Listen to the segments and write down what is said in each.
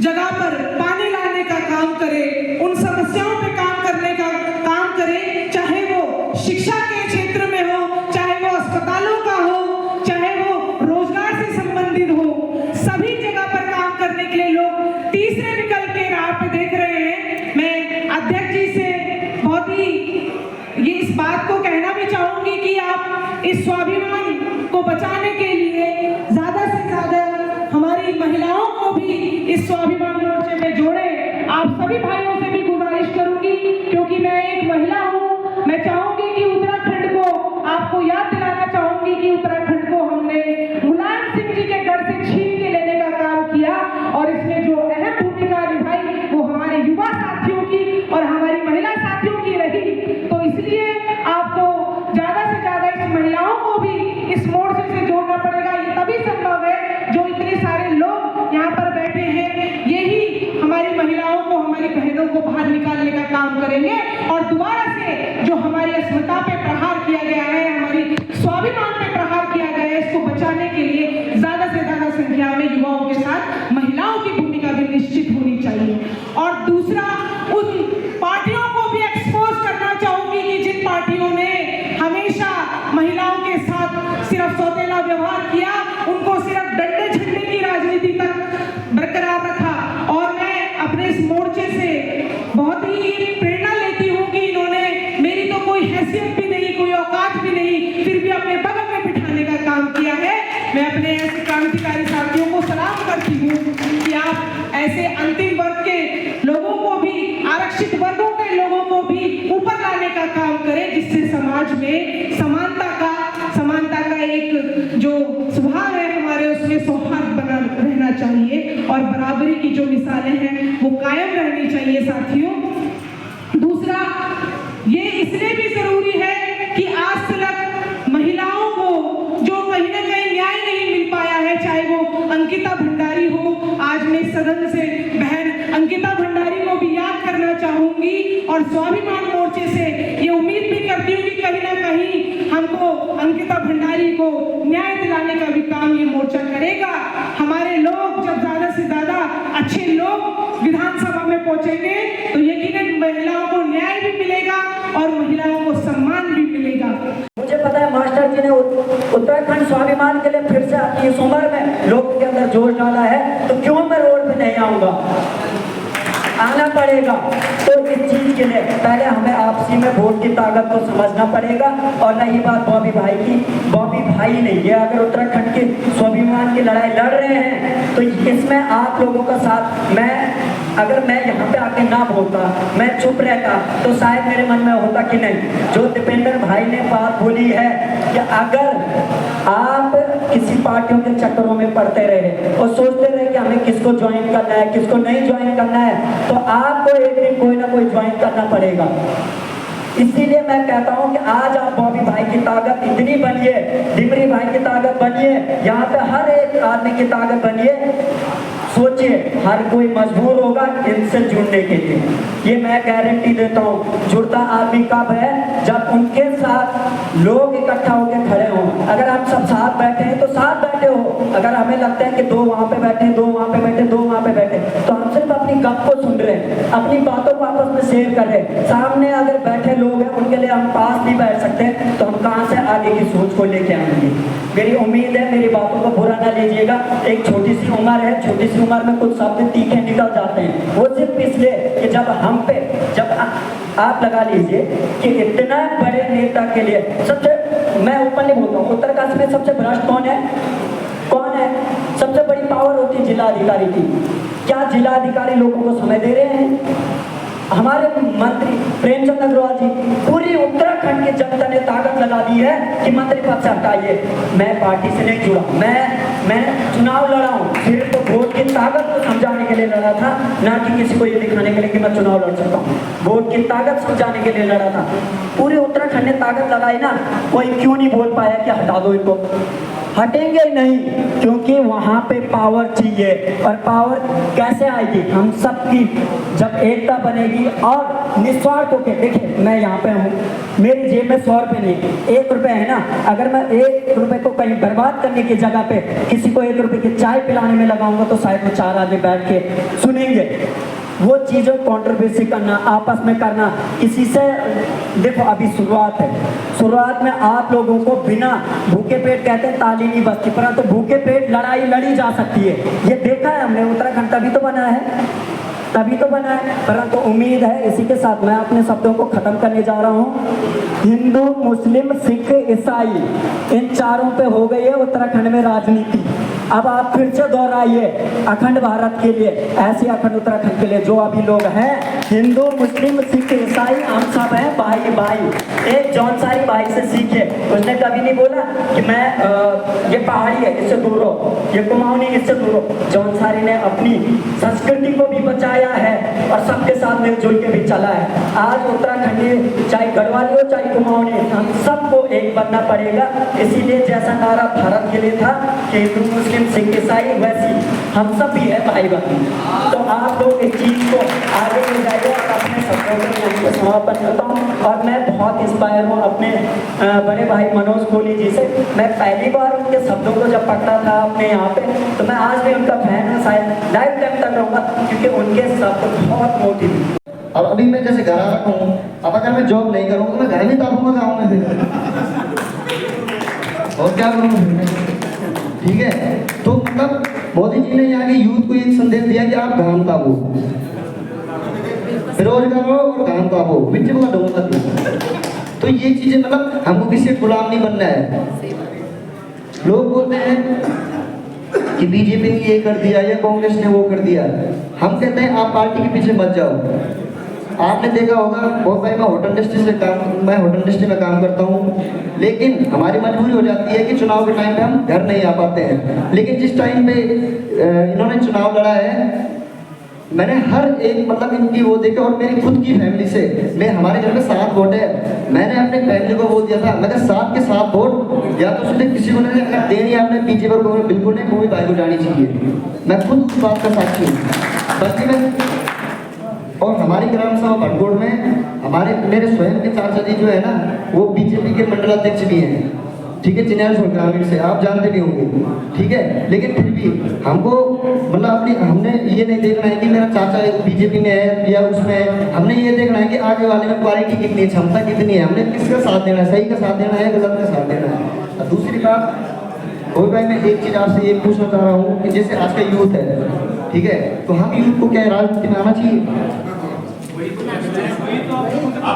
जगह पर पानी लाने का काम करे, उन समस्याओं पे काम करने का काम करे, चाहे वो शिक्षा के क्षेत्र में हो, चाहे वो अस्पतालों का हो, चाहे वो रोजगार से संबंधित हो, सभी जगह पर काम करने के लिए लोग तीसरे विकल्प के राह पे देख रहे हैं। मैं अध्यक्ष जी से बहुत ही ये इस बात को कहना भी चाहूंगी कि आप इस स्वाभिमान को बचाने के लिए ज्यादा से ज्यादा हमारी महिलाओं को भी इस स्वाभिमान मोर्चे में जोड़े। आप सभी भाइयों से भी गुजारिश करूंगी, क्योंकि मैं एक महिला हूं, मैं चाहूंगी कि उत्तराखंड को, आपको याद दिलाना चाहूंगी कि उत्तराखंड को हमने मुलायम सिंह जी के घर से छीन के लेने का काम किया, और इसमें जो अहम भूमिका निभाई वो हमारे युवा साथियों की और हमारी महिला साथियों की रही। तो इसलिए आपको ज्यादा से ज्यादा इस महिलाओं को भी इस मोर्चे से जोड़ना पड़ेगा। ये तभी संभव है जो इतने सारे लोग यहाँ पर बैठे हैं, यही हमारी महिलाओं को, हमारी बहनों को बाहर निकालने का काम करेंगे। और दोबारा से जो हमारी अस्मिता पे प्रहार किया गया है, हमारी स्वाभिमान पे प्रहार किया गया है, इसको बचाने के लिए ज्यादा से ज्यादा संख्या में युवाओं के साथ महिलाओं की भूमिका भी निश्चित होनी चाहिए। और दूसरा, उन पार्टियों को भी एक्सपोज करना चाहूंगी कि जिन पार्टियों ने हमेशा महिलाओं के साथ सिर्फ सौतेला व्यवहार किया, उनको सिर्फ डंडे झंडे की राजनीति तक बरकरार रखा। और मैं अपने इस मोर्चे से बहुत ही प्रेरणा लेती हूँ कि इन्होंने, मेरी तो कोई हैसियत भी नहीं, कोई औकात भी नहीं, फिर भी अपने बगल में बिठाने का काम किया है। मैं अपने ऐसे क्रांतिकारी साथियों को सलाम करती हूँ कि आप ऐसे अंतिम वर्ग के लोगों को भी, आरक्षित वर्गों के लोगों को भी ऊपर लाने का काम करें, जिससे समाज में समानता का एक जो स्वभाव है हमारे, उसमें सौहार्द बना रहना चाहिए और बराबरी की जो मिसालें हैं वो कायम रहनी चाहिए साथियों। दूसरा, ये इसलिए भी जरूरी है कि आज तक महिलाओं को जो कहीं ना कहीं न्याय नहीं मिल पाया है, चाहे वो अंकिता भंडारी हो, आज मैं सदन से बहन अंकिता भंडारी को भी याद करना चाहूंगी, और स्वाभिमान मोर्चे से ये उम्मीद भी करती हूँ कि कहीं ना कहीं हमको अंकिता भंडारी को न्याय दिलाने का भी काम ये मोर्चा करेगा। हमारे लोग जब ज्यादा से ज्यादा अच्छे लोग विधानसभा में पहुंचेंगे तो यकीनन महिलाओं को न्याय भी मिलेगा और महिलाओं को सम्मान भी मिलेगा। मुझे पता है मास्टर जी ने उत्तराखंड स्वाभिमान के लिए फिर से अपनी इस उम्र में लोगों के अंदर जोर डाला है, तो क्यों मैं रोड पे नहीं आऊंगा, आना पड़ेगा। तो इस चीज के लिए पहले हमें आपसी में वोट की ताकत को समझना पड़ेगा। और रही बात बॉबी भाई की, बॉबी भाई नहीं है, अगर उत्तराखंड के स्वाभिमान की लड़ाई लड़ रहे हैं तो इसमें आप लोगों का साथ, अगर मैं यहाँ पे आके ना बोलता, मैं चुप रहता, तो शायद मेरे मन में होता कि नहीं, जो दीपेंद्र भाई ने बात बोली है कि अगर आप किसी पार्टियों के चक्करों में पड़ते रहे और सोचते रहे कि हमें किसको ज्वाइन करना है, किसको नहीं ज्वाइन करना है, तो आपको एक दिन कोई ना कोई ज्वाइन करना पड़ेगा। इसीलिए मैं कहता हूं कि आज आप बॉबी भाई की ताकत इतनी बनिए, डिमरी भाई की ताकत बनिए, यहाँ पे हर एक आदमी की ताकत बनिए। सोचिए, हर कोई मजबूर होगा इनसे जुड़ने के लिए, ये मैं गारंटी देता हूँ। जुड़ता आदमी कब है, जब उनके साथ लोग इकट्ठा होकर खड़े हों। अगर हम सब साथ बैठे हैं तो साथ बैठे हो, अगर हमें लगता है कि दो वहाँ पे बैठे, दो वहाँ पे बैठे, दो वहाँ पे बैठे, तो हम सिर्फ अपनी गप को सुन रहे हैं, अपनी बातों को आपस में शेयर कर रहे हैं। सामने अगर बैठे लोग हैं, उनके लिए हम पास नहीं बैठ सकते, तो हम कहाँ से आगे की सोच को लेके आएंगे। मेरी उम्मीद है, मेरी बातों को बुरा ना लीजिएगा, एक छोटी सी उम्र है, छोटी सी उम्र में कुछ शब्द तीखे निकल जाते हैं। वो सिर्फ इसलिए कि जब हम पे, जब आप लगा लीजिए कि इतना बड़े नेता के लिए सबसे, मैं ऊपर नहीं बोलता हूँ, उत्तरकाशी में सबसे भ्रष्ट कौन है, कौन है? सबसे बड़ी पावर होती है जिलाधिकारी की। क्या जिलाधिकारी लोगों को समय दे रहे हैं? हमारे मंत्री प्रेमचंद अग्रवाल जी, पूरी उत्तराखंड की जनता ने ताकत लगा दी है कि मंत्री पद से हटाइए। मैं पार्टी से नहीं जुड़ा, मैं चुनाव लड़ा हूँ, सिर्फ वोट की ताकत को समझाने के लिए लड़ा था, ना कि किसी को ये दिखाने के लिए कि मैं चुनाव लड़ सकता हूँ। वोट की ताकत समझाने के लिए लड़ा था। पूरे उत्तराखंड ने ताकत लगाई ना, कोई क्यों नहीं बोल पाया कि हटा दो इनको? हटेंगे नहीं, क्योंकि वहाँ पे पावर चाहिए। और पावर कैसे आएगी? हम सबकी जब एकता बनेगी और निस्वार्थ होकर, देखिए मैं यहाँ पे हूँ, मेरी जेब में 100 रुपये नहीं, 1 रुपये है ना, अगर मैं 1 रुपये को कहीं बर्बाद करने की जगह पे किसी को 1 रुपये की चाय पिलाने में लगाऊंगा तो शायद वो 4 आदमी बैठ के सुनेंगे। वो चीज़ों कंट्रोवर्सी करना, आपस में करना, किसी से, देखो अभी शुरुआत है, शुरुआत में आप लोगों को बिना भूखे पेट, कहते हैं ताली नहीं बजती, परंतु भूखे पेट लड़ाई लड़ी जा सकती है। ये देखा है हमने, उत्तराखंड तभी तो बना है, तभी तो बना है। परंतु उम्मीद है, इसी के साथ मैं अपने शब्दों को खत्म करने जा रहा हूँ। हिंदू, मुस्लिम, सिख, ईसाई, इन चारों पे हो गई है उत्तराखंड में राजनीति। अब आप फिर से दोहराइए अखंड भारत के लिए, ऐसे अखंड उत्तराखंड के लिए जो अभी लोग हैं, हिंदू, मुस्लिम, सिख, ईसाई, हम सब हैं भाई भाई। एक जौनसारी भाई से सीखे, उसने कभी नहीं बोला कि मैं ये पहाड़ी है इससे दूर हो, ये कुमाऊनी इससे दूर हो। जौनसारी ने अपनी संस्कृति को भी बचाया है और सबके साथ मिलजुल के भी चला है। आज उत्तराखंडी, चाहे गढ़वाली हो चाहे कुमाऊनी, हम सबको एक बनना पड़ेगा। इसीलिए जैसा नारा भारत के लिए था कि हिंदू, मुस्लिम, सिख, ईसाई, वैसी हम सब भी है भाई बहन। तो आप लोग इस चीज को आगे ले जाइए और अपने शब्दों को यहीं पे समापन करता हूँ। और मैं बहुत इंस्पायर हूँ अपने बड़े भाई मनोज कोहली जी से। मैं पहली बार उनके शब्दों को जब पढ़ता था अपने यहाँ पे, तो मैं आज भी उनका फैन हूँ, शायद लाइफ टाइम तक रहूँगा, क्योंकि उनके शब्द बहुत मोटिवेट। अब अभी मैं जैसे घर आ रहा हूँ, अब अगर मैं जॉब नहीं करूँगा मैं घर में तापूंगा गाँव में फिर, और क्या करूँगा फिर मैं? ठीक है, तो मतलब मोदी जी ने यहाँ के यूथ को एक संदेश दिया कि आप गाँव तापो, बेरोजगार हो और गाँव तापो, बिच्चे को डोंगा। तो ये चीजें, मतलब हमको किसी के गुलाम नहीं बनना है। लोग बोलते हैं कि बीजेपी ने ये कर दिया या कांग्रेस ने वो कर दिया। हम कहते हैं आप पार्टी के पीछे मत जाओ। आपने देखा होगा बहुत भाई, मैं होटल इंडस्ट्री में काम करता हूँ, लेकिन हमारी मजबूरी हो जाती है कि चुनाव के टाइम पे हम घर नहीं आ पाते हैं। लेकिन जिस टाइम पे इन्होंने चुनाव लड़ा है, मैंने हर एक, मतलब इनकी वो देखा, और मेरी खुद की फैमिली से, मैं, हमारे घर में 7 वोट है, मैंने अपने फैमिली को बोल दिया था, मैं 7 के 7 वोट या तो उसने किसी को नहीं देनी है, आपने पीछे पर बिल्कुल नहीं, कोई भाई को जानी चाहिए। मैं खुद उस बात का साक्षी हूँ। बल्कि मैं, और हमारी ग्राम सभा भटकोड़ में हमारे, मेरे स्वयं के चाचा जी जो है ना, वो बीजेपी के मंडलाध्यक्ष भी हैं, ठीक है, चिन्यालसोल ग्रामीण से, आप जानते भी होंगे, ठीक है। लेकिन फिर भी हमको, मतलब अपनी, हमने ये नहीं देखना है कि मेरा चाचा बीजेपी में है या उसमें है, हमने ये देखना है कि आगे वाले में क्वालिटी कितनी है, क्षमता कितनी है, हमने किसका साथ देना है, सही का साथ देना है, गलत का साथ देना है। और दूसरी बात, और भाई मैं एक चीज़ आपसे ये पूछना चाह रहा हूँ कि जैसे आज का यूथ है, ठीक है, तो हम यूथ को क्या राजनीति में आना चाहिए?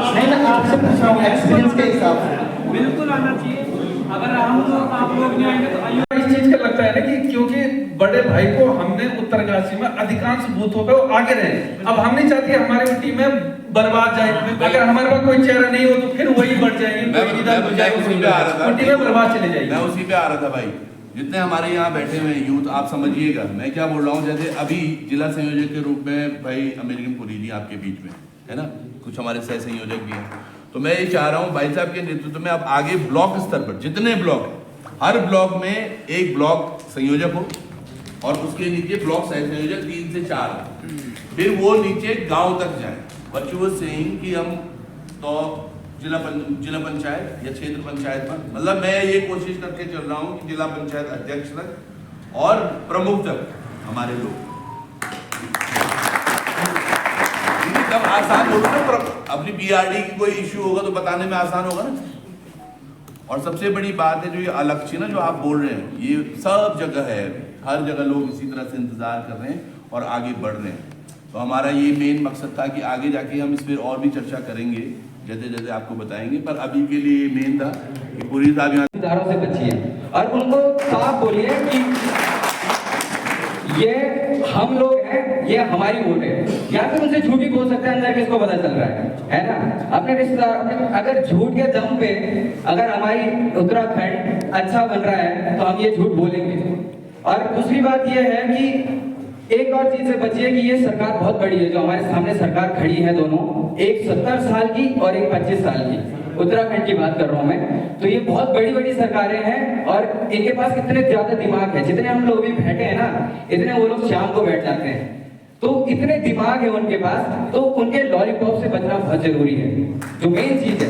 नहीं, मैं आपसे पूछ रहा हूँ एक्सपीरियंस के हिसाब से। बिल्कुल आना चाहिए। अगर आप लोग नहीं आएंगे तो इस चीज का लगता है ना कि क्योंकि बड़े भाई को हमने उत्तरकाशी में अधिकांश बूथों पे वो आगे रहे। अब हम नहीं चाहते हमारी टीम में बर्बाद जाए। अगर हमारे पास कोई चेहरा नहीं हो तो फिर वही बढ़ जाएगी, टीमें बर्बाद चले जाएगी। मैं उसी पे आ रहा था भाई, जितने हमारे यहाँ बैठे हुए यूथ, आप समझिएगा मैं क्या बोल रहा हूँ। जैसे अभी जिला संयोजक के रूप में भाई अमेरिकन पुरी जी आपके बीच में है ना, कुछ हमारे सह संयोजक भी हैं। तो मैं ये चाह रहा हूँ भाई साहब के नेतृत्व में अब आगे ब्लॉक स्तर पर जितने ब्लॉक हैं, हर ब्लॉक में एक ब्लॉक संयोजक हो और उसके नीचे ब्लॉक सह संयोजक 3 से 4, फिर वो नीचे गांव तक जाए। बट यू वाज सेइंग कि हम तो जिला पंचायत या क्षेत्र पंचायत पर, मतलब मैं ये कोशिश करके चल रहा हूँ कि जिला पंचायत अध्यक्ष तक और प्रमुख तक हमारे लोग, तब आसान होगा ना। अपनी बीआरडी की कोई इश्यू होगा तो बताने में आसान होगा ना। और सबसे बड़ी बात है जो ये अलक्ष्य ना जो आप बोल रहे हैं, ये सब जगह है, हर जगह लोग इसी तरह से इंतजार कर रहे हैं और आगे बढ़ रहे हैं। तो हमारा ये मेन मकसद था कि आगे जाके हम इस पर और भी चर्चा करेंगे, जैसे जैसे आपको बताएंगे। पर अभी के लिए मेन था कि पूरी साहब यहाँ से बचिए और उनको साफ बोलिए कि ये हम लोग हैं, ये हमारी वोट है। या फिर उनसे झूठ भी बोल सकते हैं, अंदर किसको पता चल रहा है ना। अपने रिश्तेदार, अगर झूठ के दम पे अगर हमारी उत्तराखंड अच्छा बन रहा है तो हम ये झूठ बोलेंगे। और दूसरी बात ये है कि एक और चीज से बचिए कि ये सरकार बहुत बड़ी है, जो हमारे सामने सरकार खड़ी है दोनों, एक 70 साल की और एक 25 साल की, उत्तराखंड की बात कर रहा हूँ मैं। तो ये बहुत बड़ी बड़ी सरकारें हैं और इनके पास कितने ज्यादा दिमाग है। जितने हम लोग भी बैठे हैं ना, इतने वो लोग शाम को बैठ जाते हैं। तो इतने दिमाग है उनके पास, तो उनके लॉलीपॉप से बचना बहुत जरूरी है। जो मेन चीज है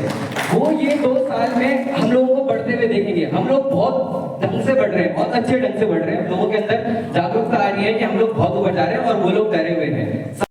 वो ये 2 साल में हम लोगों को बढ़ते हुए देखेंगे। हम लोग बहुत ढंग से बढ़ रहे हैं, बहुत अच्छे ढंग से बढ़ रहे हैं। लोगों के अंदर जागरूकता आ रही है कि हम लोग बहुत ऊपर जा रहे हैं और वो लोग डरे हुए हैं।